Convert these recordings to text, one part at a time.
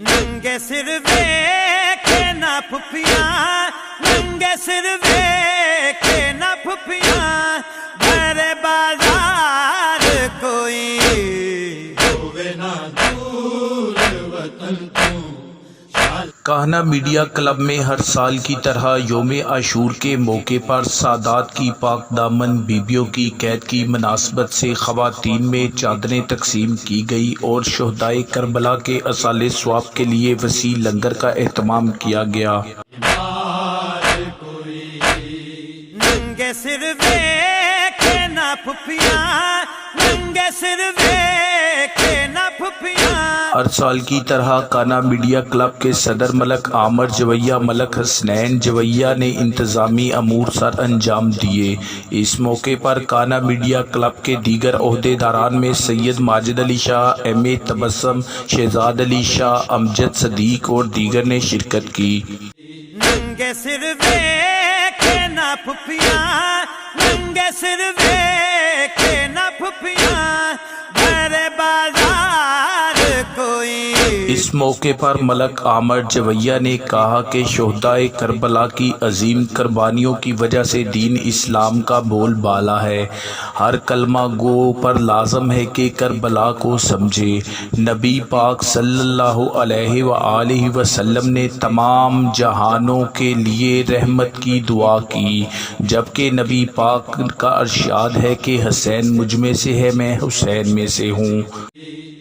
ننگے سر ویکھے نہ پھپھیاں، ننگے سر ویکھے نہ پھپھیاں، گھر بازار کوئی ہووے نہ دور وطن تو۔ کاہنہ میڈیا کلب میں ہر سال کی طرح یوم عاشور کے موقع پر سادات کی پاک دامن بیبیوں کی قید کی مناسبت سے خواتین میں چادریں تقسیم کی گئی اور شہدائے کربلا کے اصالِ ثواب کے لیے وسیع لنگر کا اہتمام کیا گیا۔ ننگے سر ویکھے نہ پھپھیاں، ننگے سر ویکھے نہ پھپھیاں۔ ہر سال کی طرح کاہنہ میڈیا کلب کے صدر ملک عامر جویہ ملک حسنین جویہ نے انتظامی امور سر انجام دیے۔ اس موقع پر کاہنہ میڈیا کلب کے دیگر عہدے داران میں سید ماجد علی شاہ، ایم اے تبسم، شہزاد علی شاہ، امجد صدیق اور دیگر نے شرکت کی۔ ننگے سر ویکھے نہ پھپھیاں، ننگے سر ویکھے نہ پھپھیاں، گھر بازار کوئی۔ اس موقع پر ملک عامر جویہ نے کہا کہ شہدائے کربلا کی عظیم قربانیوں کی وجہ سے دین اسلام کا بول بالا ہے۔ ہر کلمہ گو پر لازم ہے کہ کربلا کو سمجھے۔ نبی پاک صلی اللہ علیہ وآلہ وسلم نے تمام جہانوں کے لیے رحمت کی دعا کی، جبکہ نبی پاک کا ارشاد ہے کہ حسین مجھ میں سے ہے، میں حسین میں سے ہوں۔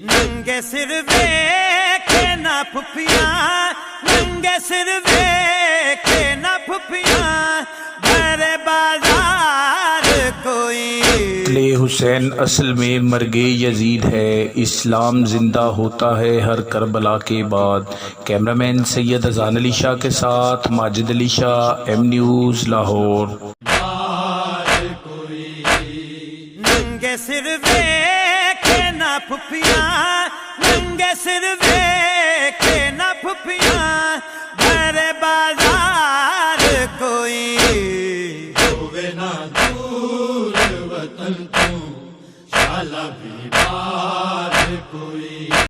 ننگے سر ویکھے نہ پھپھیاں، ننگے سر ویکھے نہ پھپھیاں، گھر بازار کوئی۔ قتل حسین اصل میں مرگ یزید ہے، اسلام زندہ ہوتا ہے ہر کربلا کے بعد۔ کیمرامین سید اذان علی شاہ کے ساتھ ماجد علی شاہ، ایم نیوز لاہور۔ ننگے سر ویکھے نہ پھپھیاں، ننگے سر ویکھے نہ پھپھیاں، گھر بازار کوئی ہووے نہ دور وطن تو، شالا بھی